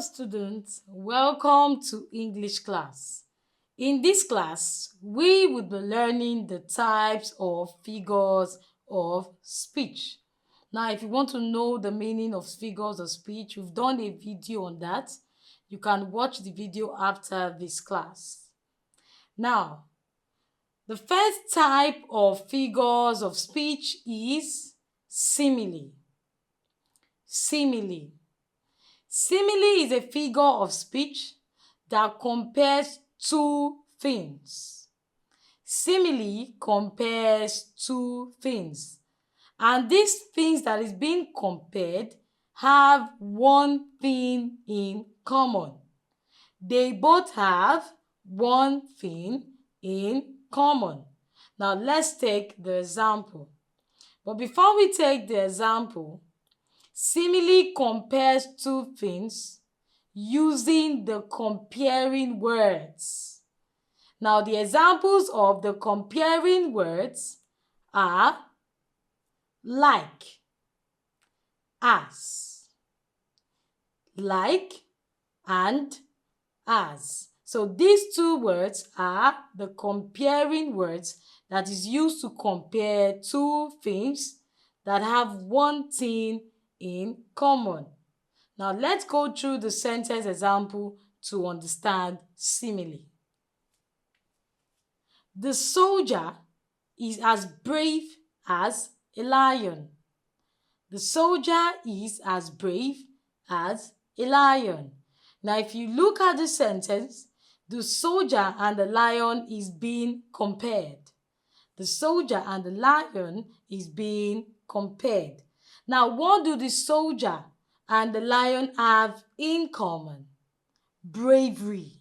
students, welcome to English class. In this class, we would be learning the types of figures of speech. Now, if you want to know the meaning of figures of speech, we've done a video on that. You can watch the video after this class. Now, the first type of figures of speech is simile. Simile. Simile is a figure of speech that compares two things. Simile compares two things, and these things that is being compared have one thing in common. They both have one thing in common. Now let's take the example. But before we take the example, simile compares two things using the comparing words. Now, the examples of the comparing words are like, as, like, and as. So these two words are the comparing words that is used to compare two things that have one thing in common. Now let's go through the sentence example to understand simile. The soldier is as brave as a lion. The soldier is as brave as a lion. Now if you look at the sentence, the soldier and the lion is being compared. The soldier and the lion is being compared. Now, what do the soldier and the lion have in common? Bravery.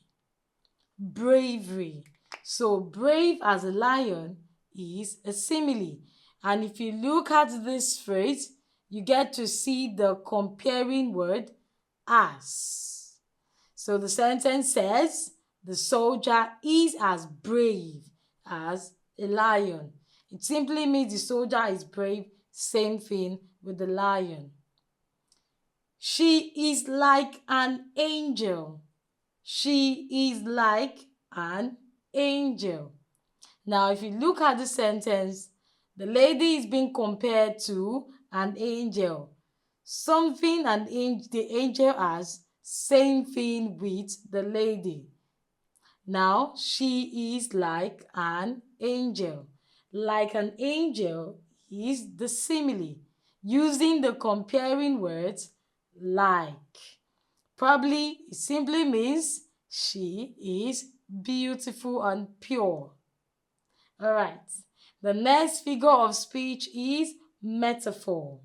Bravery. So, brave as a lion is a simile. And if you look at this phrase, you get to see the comparing word as. So, the sentence says, the soldier is as brave as a lion. It simply means the soldier is brave. Same thing with the lion. She is like an angel. She is like an angel. Now, if you look at the sentence, the lady is being compared to an angel. Something the angel has, same thing with the lady. Now, she is like an angel. Like an angel is the simile, using the comparing words like. Probably it simply means she is beautiful and pure. All right. The next figure of speech is metaphor.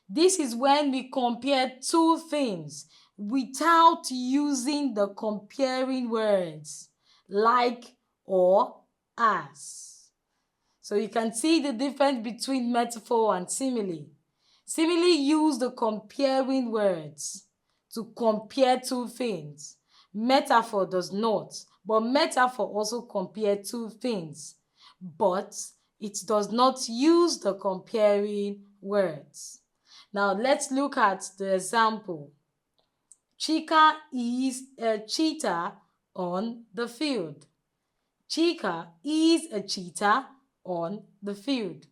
This is when we compare two things without using the comparing words like or as. So you can see the difference between metaphor and simile. Simile use the comparing words to compare two things. Metaphor does not, but metaphor also compares two things, but it does not use the comparing words. Now let's look at the example. Chika is a cheetah on the field. Chika is a cheetah on the field.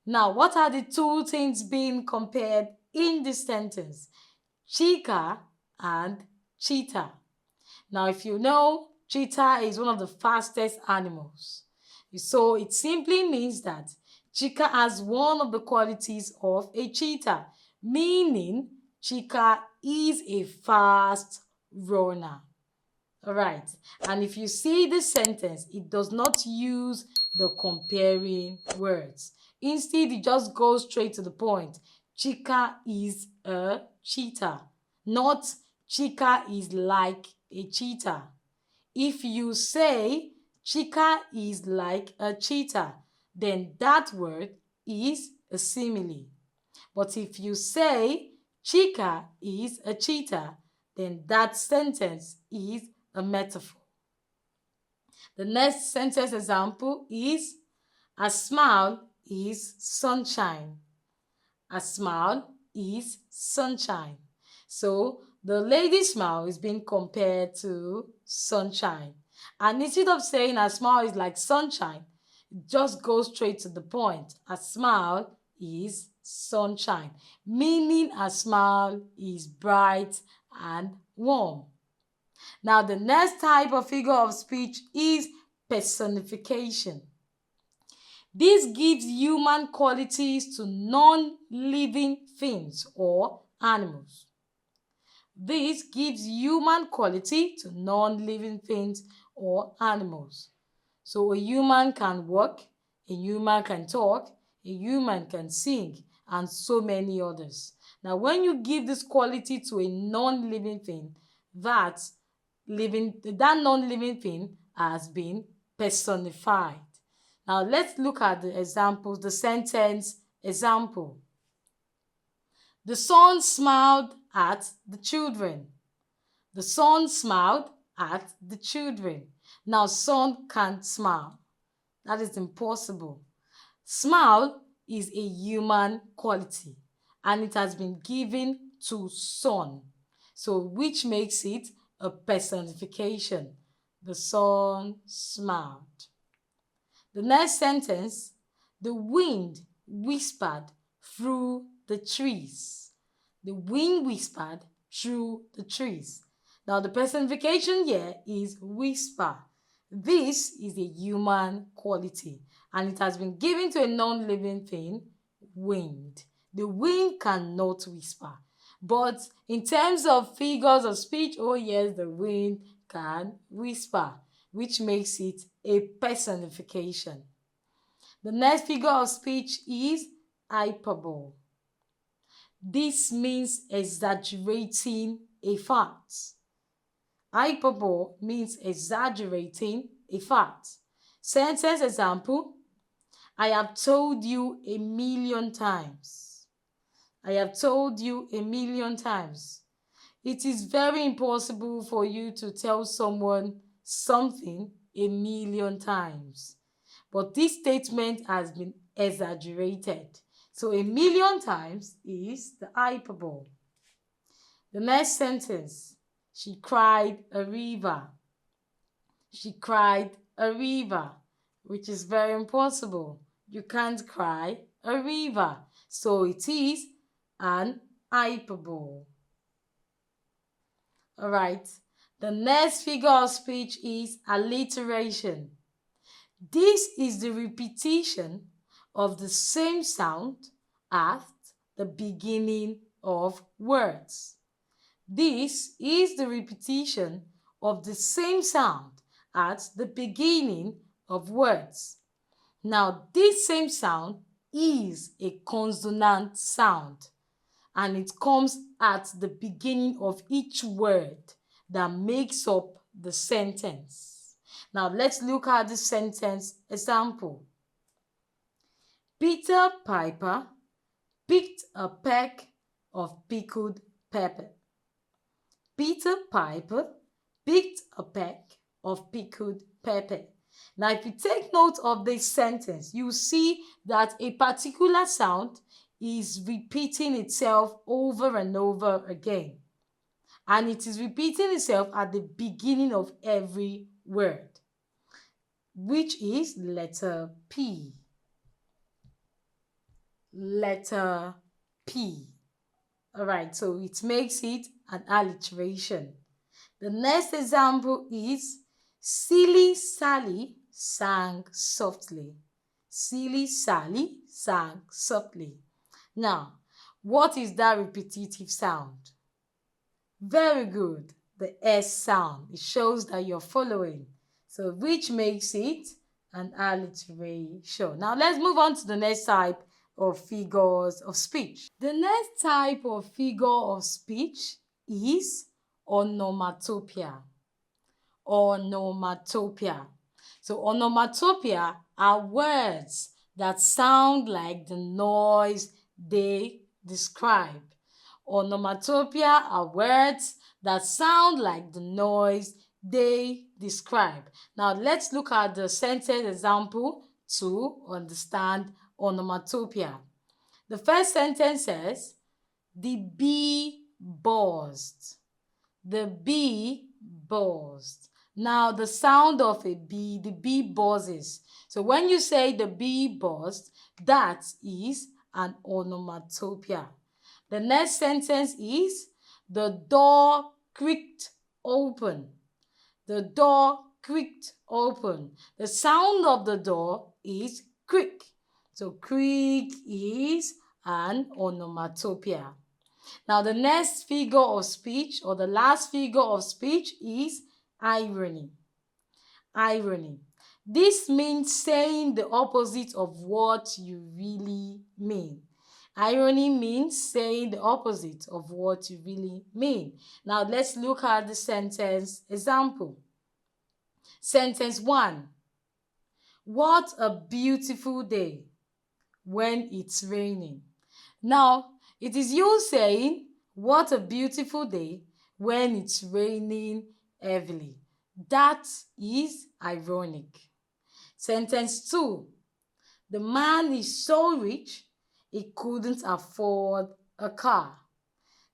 Now, what are the two things being compared in this sentence? Chika and cheetah. Now, if you know, cheetah is one of the fastest animals. So it simply means that Chika has one of the qualities of a cheetah, meaning Chika is a fast runner. All right. And if you see this sentence, it does not use the comparing words. Instead, it just goes straight to the point. Chika is a cheetah, not Chika is like a cheetah. If you say Chika is like a cheetah, then that word is a simile. But if you say Chika is a cheetah, then that sentence is a metaphor. The next sentence example is a smile is sunshine. A smile is sunshine. So the lady's smile is being compared to sunshine. And instead of saying her smile is like sunshine, just go straight to the point. A smile is sunshine, meaning a smile is bright and warm. Now, the next type of figure of speech is personification. This gives human qualities to non-living things or animals. This gives human quality to non-living things or animals. So a human can walk, a human can talk, a human can sing, and so many others. Now, when you give this quality to a non-living thing, that non-living thing has been personified. Now, let's look at the examples, the sentence example. The sun smiled at the children. The sun smiled at the children. Now, sun can't smile. That is impossible. Smile is a human quality and it has been given to sun. So, which makes it a personification. The sun smiled. The next sentence, the wind whispered through the trees. The wind whispered through the trees. Now, the personification here is whisper. This is a human quality and it has been given to a non-living thing, wind. The wind cannot whisper. But in terms of figures of speech, oh yes, the wind can whisper, which makes it a personification. The next figure of speech is hyperbole. This means exaggerating a fact. Hyperbole means exaggerating a fact. Sentence example, I have told you a million times. I have told you a million times. It is very impossible for you to tell someone something a million times. But this statement has been exaggerated. So a million times is the hyperbole. The next sentence, she cried a river. She cried a river, which is very impossible. You can't cry a river. So it is an hyperbole. All right. The next figure of speech is alliteration. This is the repetition of the same sound at the beginning of words. This is the repetition of the same sound at the beginning of words. Now, this same sound is a consonant sound and it comes at the beginning of each word that makes up the sentence. Now, let's look at the sentence example. Peter Piper picked a peck of pickled pepper. Peter Piper picked a peck of pickled pepper. Now, if you take note of this sentence, you see that a particular sound is repeating itself over and over again. And it is repeating itself at the beginning of every word, which is letter P. Letter P. All right, so it makes it an alliteration. The next example is Silly Sally sang softly. Silly Sally sang softly. Now, what is that repetitive sound? Very good. The S sound. It shows that you're following. So, which makes it an alliteration. Now, let's move on to the next type of figures of speech. The next type of figure of speech is onomatopoeia. Onomatopoeia. So onomatopoeia are words that sound like the noise they describe. Onomatopoeia are words that sound like the noise they describe. Now let's look at the sentence example to understand onomatopoeia. The first sentence says, the bee buzzed. The bee buzzed. Now the sound of a bee, the bee buzzes. So when you say the bee buzzed, that is an onomatopoeia. The next sentence is the door creaked open. The door creaked open. The sound of the door is creak. So creak is an onomatopoeia. Now the next figure of speech, or the last figure of speech, is irony. Irony. This means saying the opposite of what you really mean. Irony means saying the opposite of what you really mean. Now let's look at the sentence example. Sentence 1. What a beautiful day when it's raining. Now, it is you saying, what a beautiful day when it's raining heavily. That is ironic. Sentence 2. The man is so rich, he couldn't afford a car.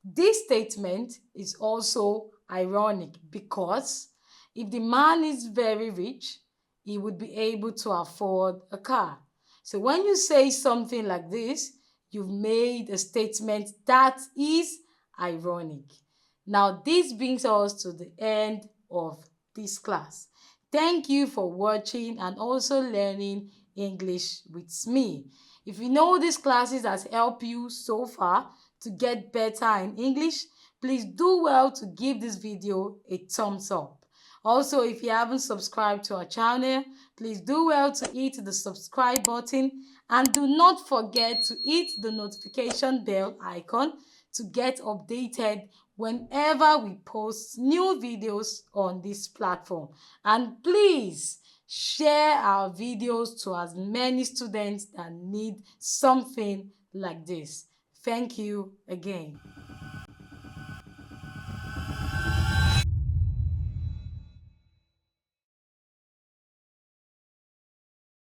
This statement is also ironic because if the man is very rich, he would be able to afford a car. So when you say something like this, you've made a statement that is ironic. Now, this brings us to the end of this class. Thank you for watching and also learning English with me. If you know these classes has helped you so far to get better in English, please do well to give this video a thumbs up. Also, if you haven't subscribed to our channel, please do well to hit the subscribe button and do not forget to hit the notification bell icon to get updated whenever we post new videos on this platform. And please share our videos to as many students that need something like this. Thank you again.